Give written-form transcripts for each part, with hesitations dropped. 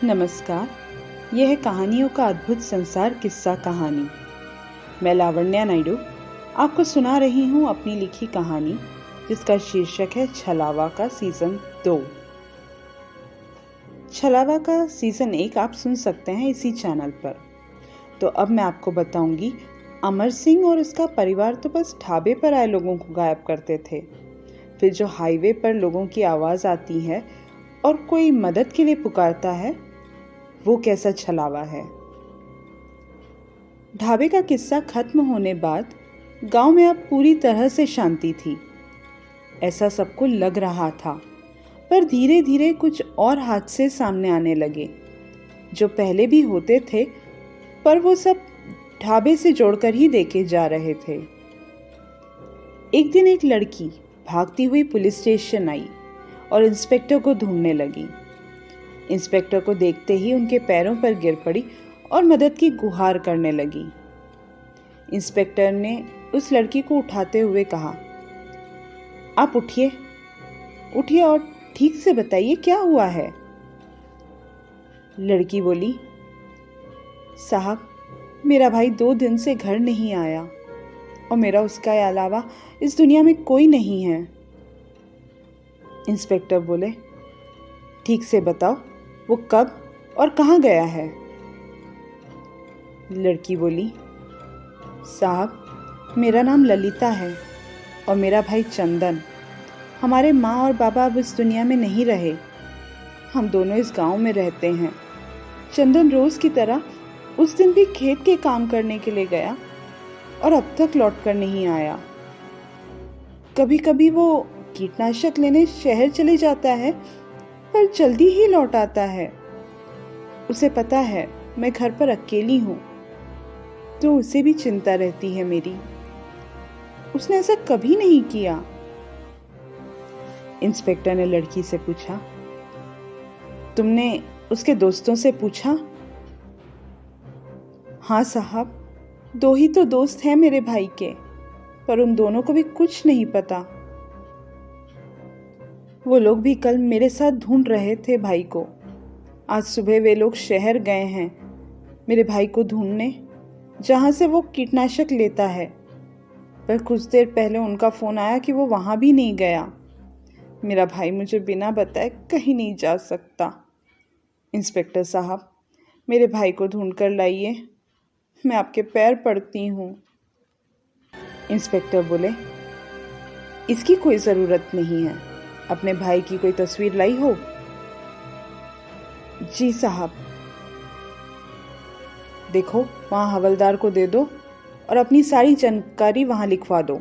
नमस्कार। यह है कहानियों का अद्भुत संसार किस्सा कहानी। मैं लावण्या नायडू आपको सुना रही हूँ अपनी लिखी कहानी, जिसका शीर्षक है छलावा का सीजन 2। छलावा का सीजन 1 आप सुन सकते हैं इसी चैनल पर। तो अब मैं आपको बताऊंगी, अमर सिंह और उसका परिवार तो बस ढाबे पर आए लोगों को गायब करते थे। फिर जो हाईवे पर लोगों की आवाज़ आती है और कोई मदद के लिए पुकारता है, वो कैसा छलावा है। ढाबे का किस्सा खत्म होने बाद गांव में अब पूरी तरह से शांति थी, ऐसा सबको लग रहा था। पर धीरे धीरे कुछ और हादसे सामने आने लगे, जो पहले भी होते थे, पर वो सब ढाबे से जोड़कर ही देखे जा रहे थे। एक दिन एक लड़की भागती हुई पुलिस स्टेशन आई और इंस्पेक्टर को ढूंढने लगी। इंस्पेक्टर को देखते ही उनके पैरों पर गिर पड़ी और मदद की गुहार करने लगी। इंस्पेक्टर ने उस लड़की को उठाते हुए कहा, आप उठिए, उठिए और ठीक से बताइए क्या हुआ है। लड़की बोली, साहब, मेरा भाई 2 दिन से घर नहीं आया और मेरा उसके अलावा इस दुनिया में कोई नहीं है। इंस्पेक्टर बोले, ठीक से बताओ, वो कब और कहाँ गया है। लड़की बोली, साहब, मेरा नाम ललिता है और मेरा भाई चंदन। हमारे माँ और बाबा अब इस दुनिया में नहीं रहे। हम दोनों इस गांव में रहते हैं। चंदन रोज की तरह उस दिन भी खेत के काम करने के लिए गया और अब तक लौट कर नहीं आया। कभी कभी वो कीटनाशक लेने शहर चले जाता है, पर जल्दी ही लौट आता है। उसे पता है मैं घर पर अकेली हूँ, तो उसे भी चिंता रहती है मेरी। उसने ऐसा कभी नहीं किया। इंस्पेक्टर ने लड़की से पूछा, तुमने उसके दोस्तों से पूछा? हाँ साहब, 2 ही तो दोस्त हैं मेरे भाई के, पर उन दोनों को भी कुछ नहीं पता। वो लोग भी कल मेरे साथ ढूंढ रहे थे भाई को। आज सुबह वे लोग शहर गए हैं मेरे भाई को ढूंढने, जहाँ से वो कीटनाशक लेता है। पर कुछ देर पहले उनका फ़ोन आया कि वो वहाँ भी नहीं गया। मेरा भाई मुझे बिना बताए कहीं नहीं जा सकता। इंस्पेक्टर साहब, मेरे भाई को ढूंढ कर लाइए, मैं आपके पैर पड़ती हूँ। इंस्पेक्टर बोले, इसकी कोई ज़रूरत नहीं है। अपने भाई की कोई तस्वीर लाई हो? जी साहब। देखो, वहाँ हवलदार को दे दो और अपनी सारी जानकारी वहाँ लिखवा दो।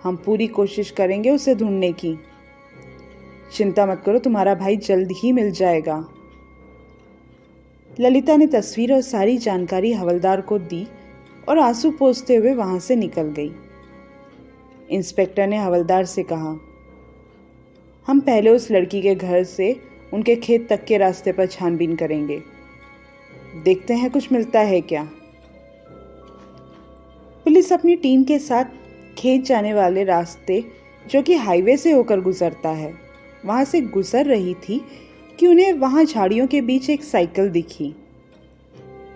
हम पूरी कोशिश करेंगे उसे ढूंढने की। चिंता मत करो, तुम्हारा भाई जल्द ही मिल जाएगा। ललिता ने तस्वीर और सारी जानकारी हवलदार को दी और आंसू पोंछते हुए वहाँ से निकल गई। इंस्पेक्टर ने हवलदार से कहा, हम पहले उस लड़की के घर से उनके खेत तक के रास्ते पर छानबीन करेंगे। देखते हैं कुछ मिलता है क्या। पुलिस अपनी टीम के साथ खेत जाने वाले रास्ते, जो कि हाईवे से होकर गुजरता है, वहां से गुजर रही थी कि उन्हें वहां झाड़ियों के बीच एक साइकिल दिखी।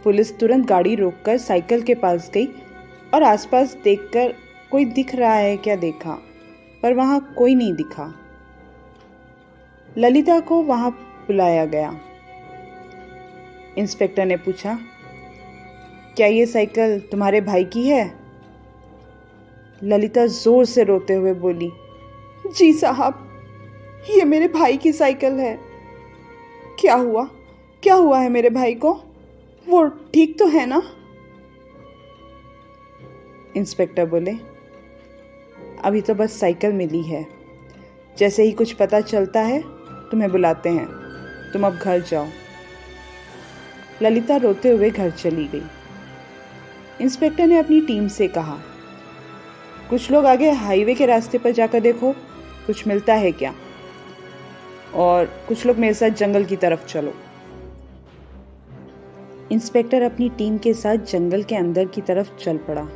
पुलिस तुरंत गाड़ी रोककर साइकिल के पास गई और आसपास देखकर कोई दिख रहा है क्या देखा, पर वहां कोई नहीं दिखा। ललिता को वहां बुलाया गया। इंस्पेक्टर ने पूछा, क्या ये साइकिल तुम्हारे भाई की है? ललिता जोर से रोते हुए बोली, जी साहब, ये मेरे भाई की साइकिल है। क्या हुआ? क्या हुआ है मेरे भाई को? वो ठीक तो है ना? इंस्पेक्टर बोले, अभी तो बस साइकिल मिली है। जैसे ही कुछ पता चलता है तुम्हें बुलाते हैं। तुम अब घर जाओ। ललिता रोते हुए घर चली गई। इंस्पेक्टर ने अपनी टीम से कहा, कुछ लोग आगे हाईवे के रास्ते पर जाकर देखो, कुछ मिलता है क्या, और कुछ लोग मेरे साथ जंगल की तरफ चलो। इंस्पेक्टर अपनी टीम के साथ जंगल के अंदर की तरफ चल पड़ा।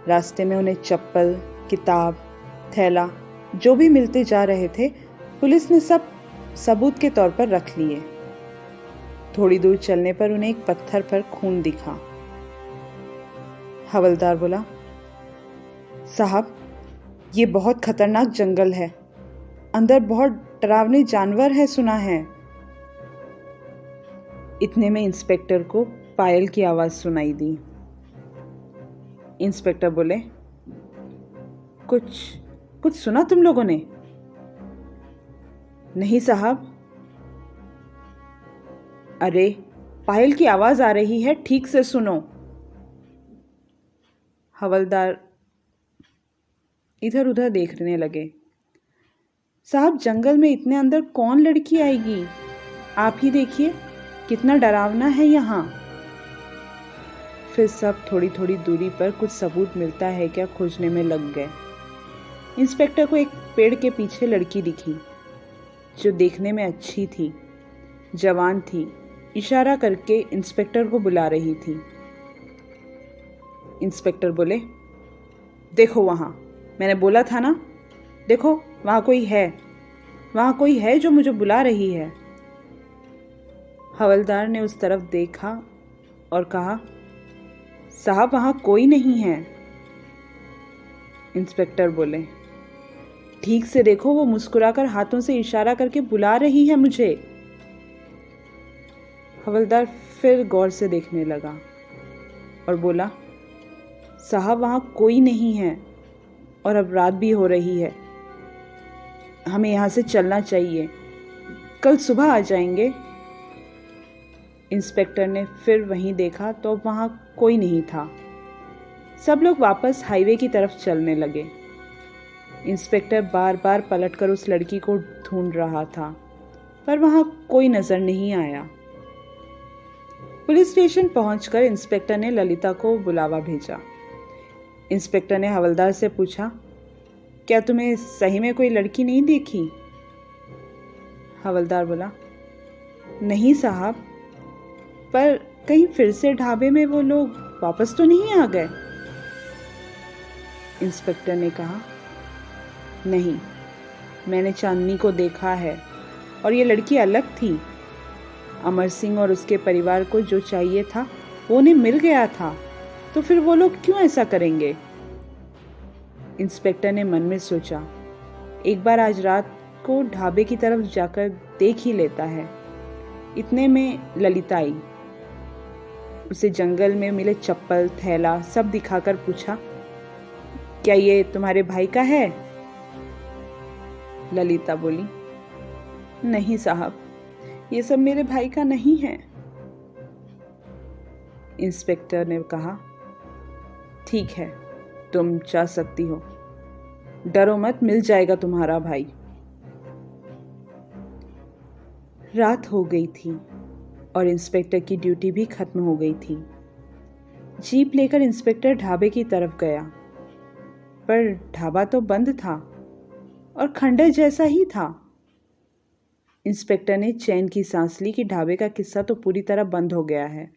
रास्ते में उन्हें चप्पल, किताब, थैला जो भी मिलते जा रहे थे, पुलिस ने सब सबूत के तौर पर रख लिए। थोड़ी दूर चलने पर उन्हें एक पत्थर पर खून दिखा। हवलदार बोला, साहब, ये बहुत खतरनाक जंगल है, अंदर बहुत डरावने जानवर है सुना है। इतने में इंस्पेक्टर को पायल की आवाज़ सुनाई दी। इंस्पेक्टर बोले, कुछ सुना तुम लोगों ने? नहीं साहब। अरे, पायल की आवाज़ आ रही है, ठीक से सुनो। हवलदार इधर उधर देखने लगे। साहब, जंगल में इतने अंदर कौन लड़की आएगी? आप ही देखिए कितना डरावना है यहाँ। फिर सब थोड़ी थोड़ी दूरी पर कुछ सबूत मिलता है क्या खोजने में लग गए। इंस्पेक्टर को एक पेड़ के पीछे लड़की दिखी जो देखने में अच्छी थी, जवान थी, इशारा करके इंस्पेक्टर को बुला रही थी। इंस्पेक्टर बोले, देखो वहाँ, मैंने बोला था ना, देखो वहाँ कोई है जो मुझे बुला रही है। हवलदार ने उस तरफ देखा और कहा, साहब वहाँ कोई नहीं है। इंस्पेक्टर बोले, ठीक से देखो, वो मुस्कुराकर हाथों से इशारा करके बुला रही है मुझे। हवलदार फिर गौर से देखने लगा और बोला, साहब वहाँ कोई नहीं है और अब रात भी हो रही है, हमें यहाँ से चलना चाहिए, कल सुबह आ जाएंगे। इंस्पेक्टर ने फिर वहीं देखा तो अब वहाँ कोई नहीं था। सब लोग वापस हाईवे की तरफ चलने लगे। इंस्पेक्टर बार बार पलटकर उस लड़की को ढूंढ रहा था, पर वहाँ कोई नज़र नहीं आया। पुलिस स्टेशन पहुंचकर इंस्पेक्टर ने ललिता को बुलावा भेजा। इंस्पेक्टर ने हवलदार से पूछा, क्या तुम्हें सही में कोई लड़की नहीं देखी? हवलदार बोला, नहीं साहब, पर कहीं फिर से ढाबे में वो लोग वापस तो नहीं आ गए? इंस्पेक्टर ने कहा, नहीं, मैंने चांदनी को देखा है और ये लड़की अलग थी। अमर सिंह और उसके परिवार को जो चाहिए था वो उन्हें मिल गया था, तो फिर वो लोग क्यों ऐसा करेंगे? इंस्पेक्टर ने मन में सोचा, एक बार आज रात को ढाबे की तरफ जाकर देख ही लेता है। इतने में ललिता आई। उसे जंगल में मिले चप्पल, थैला सब दिखाकर पूछा, क्या ये तुम्हारे भाई का है? ललिता बोली, नहीं साहब, ये सब मेरे भाई का नहीं है। इंस्पेक्टर ने कहा, ठीक है, तुम जा सकती हो, डरो मत, मिल जाएगा तुम्हारा भाई। रात हो गई थी और इंस्पेक्टर की ड्यूटी भी खत्म हो गई थी। जीप लेकर इंस्पेक्टर ढाबे की तरफ गया, पर ढाबा तो बंद था और खंडर जैसा ही था। इंस्पेक्टर ने चैन की सांस ली कि ढाबे का किस्सा तो पूरी तरह बंद हो गया है।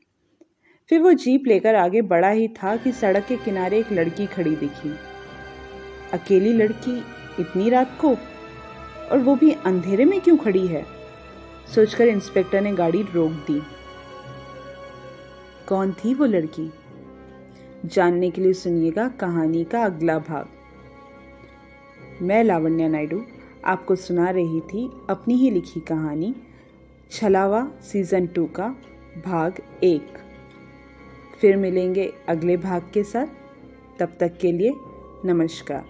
फिर वो जीप लेकर आगे बढ़ा ही था कि सड़क के किनारे एक लड़की खड़ी दिखी। अकेली लड़की इतनी रात को, और वो भी अंधेरे में क्यों खड़ी है, सोचकर इंस्पेक्टर ने गाड़ी रोक दी। कौन थी वो लड़की, जानने के लिए सुनिएगा कहानी का अगला भाग। मैं लावण्या नायडू आपको सुना रही थी अपनी ही लिखी कहानी छलावा सीज़न 2 का भाग 1। फिर मिलेंगे अगले भाग के साथ। तब तक के लिए नमस्कार।